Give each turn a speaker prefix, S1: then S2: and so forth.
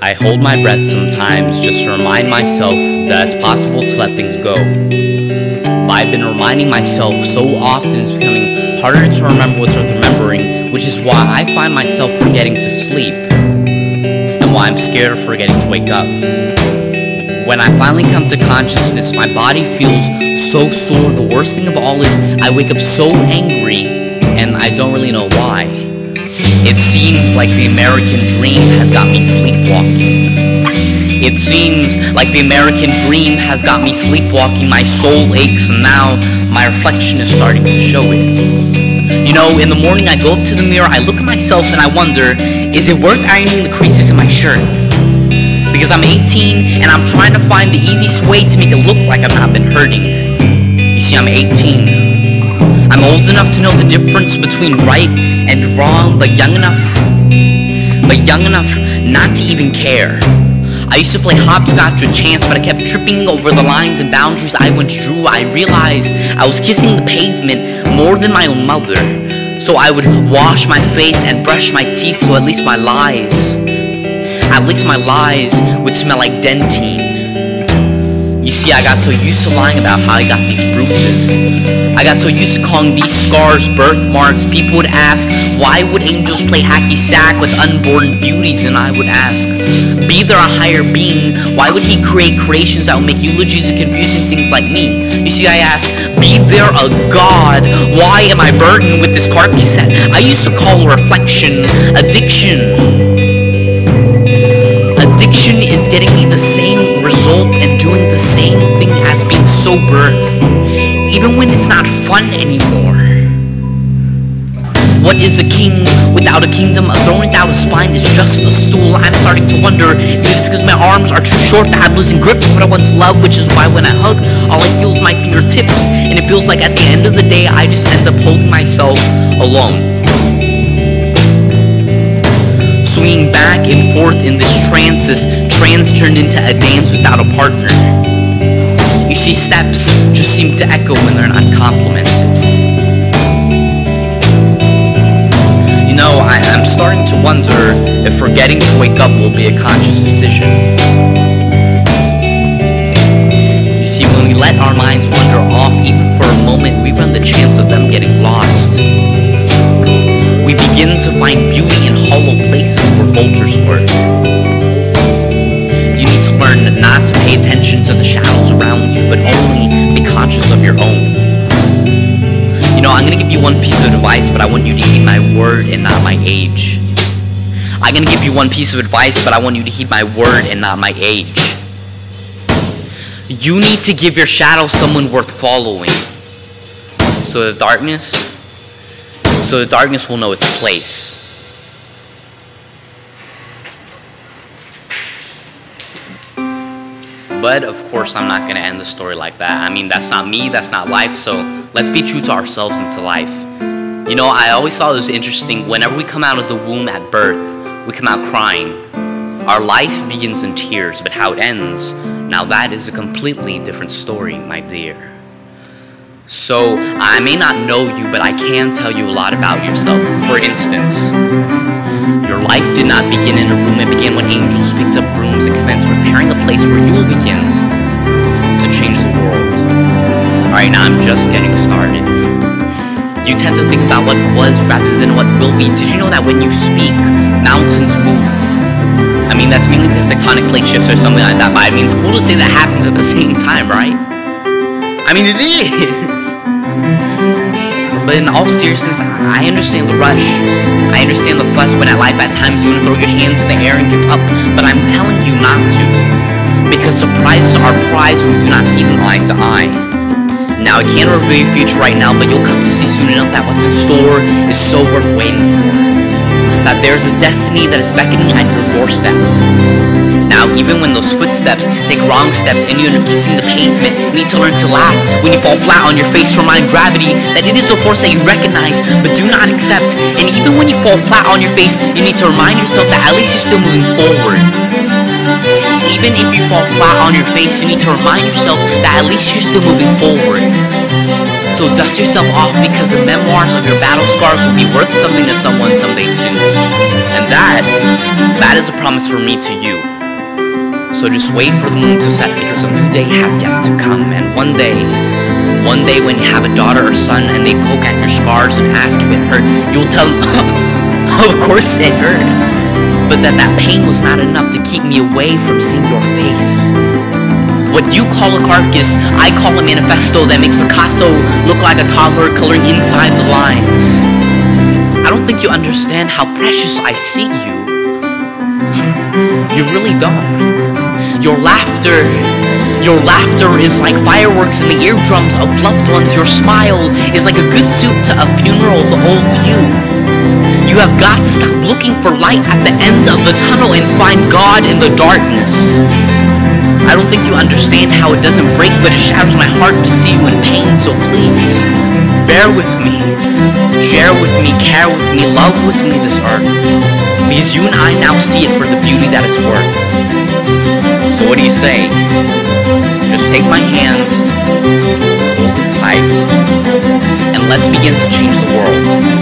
S1: I hold my breath sometimes just to remind myself that it's possible to let things go. But I've been reminding myself so often it's becoming harder to remember what's worth remembering, which is why I find myself forgetting to sleep, and why I'm scared of forgetting to wake up. When I finally come to consciousness, my body feels so sore. The worst thing of all is I wake up so angry, and I don't really know why. It seems like the American dream has got me sleepwalking. It seems like the American dream has got me sleepwalking. My soul aches, and now my reflection is starting to show it. You know, in the morning I go up to the mirror, I look at myself, and I wonder, is it worth ironing the creases in my shirt? Because I'm 18, and I'm trying to find the easiest way to make it look like I've not been hurting. You see, I'm 18. I'm old enough to know the difference between right and wrong, but young enough not to even care. I used to play hopscotch with chance, but I kept tripping over the lines and boundaries I once drew. I realized I was kissing the pavement more than my own mother. So I would wash my face and brush my teeth so at least my lies would smell like dentine. You see, I got so used to lying about how I got these bruises. I got so used to calling these scars birthmarks. People would ask, why would angels play hacky sack with unborn beauties? And I would ask, be there a higher being? Why would he create creations that would make eulogies of confusing things like me? You see, I ask, be there a God? Why am I burdened with this car cassette? I used to call a reflection addiction. Addiction is getting me the same result and doing the same thing as being sober, even when it's not fun anymore. What is a king without a kingdom? A throne without a spine is just a stool. I'm starting to wonder if it's because my arms are too short that I'm losing grip on what I once loved, which is why when I hug, all I feel is my fingertips, and it feels like at the end of the day, I just end up holding myself alone. Swinging back and forth in this trance turned into a dance without a partner. You see, steps just seem to echo when they're not complimented. You know, I'm starting to wonder if forgetting to wake up will be a conscious decision. You see, when we let our minds wander off even for a moment, we run the chance of them getting lost. We begin to find beauty in hollow places where vultures lurk. You need to learn not to pay attention to the shadows around you, but only be conscious of your own. You know, I'm going to give you one piece of advice, but I want you to heed my word and not my age. I'm going to give you one piece of advice, but I want you to heed my word and not my age. You need to give your shadow someone worth following, so the darkness will know its place. But of course, I'm not going to end the story like that. I mean, that's not me, that's not life, so let's be true to ourselves and to life. You know, I always thought it was interesting, whenever we come out of the womb at birth, we come out crying. Our life begins in tears, but how it ends, now that is a completely different story, my dear. So, I may not know you, but I can tell you a lot about yourself. For instance, your life did not begin in a room. It began when angels picked up brooms and commenced preparing the place where you will begin to change the world. Alright, now I'm just getting started. You tend to think about what was rather than what will be. Did you know that when you speak, mountains move? I mean, that's mainly because tectonic plate shifts or something like that, but I mean, it's cool to say that happens at the same time, right? I mean, it is. But in all seriousness, I understand the rush. I understand the fuss when at life at times you want to throw your hands in the air and give up. But I'm telling you not to. Because surprises are prized when we do not see them eye to eye. Now, I can't reveal your future right now, but you'll come to see soon enough that what's in store is so worth waiting for. That there's a destiny that is beckoning at your doorstep. Now, even when those footsteps take wrong steps and you end up kissing the pavement, you need to learn to laugh when you fall flat on your face. Remind gravity that it is a force that you recognize but do not accept. And even when you fall flat on your face, you need to remind yourself that at least you're still moving forward. Even if you fall flat on your face, you need to remind yourself that at least you're still moving forward. So dust yourself off, because the memoirs of your battle scars will be worth something to someone someday soon. And that is a promise from me to you. So just wait for the moon to set, because a new day has yet to come. And one day when you have a daughter or son and they poke at your scars and ask if it hurt, you'll tell them, of course it hurt. But that pain was not enough to keep me away from seeing your face. What you call a carcass, I call a manifesto that makes Picasso look like a toddler coloring inside the lines. I don't think you understand how precious I see you. You really don't. Your laughter is like fireworks in the eardrums of loved ones. Your smile is like a good suit to a funeral of the old you. You have got to stop looking for light at the end of the tunnel and find God in the darkness. I don't think you understand how it doesn't break, but it shatters my heart to see you in pain. So please, bear with me, share with me, care with me, love with me this earth, because you and I now see it for the beauty that it's worth. So what do you say? Just take my hand, hold it tight, and let's begin to change the world.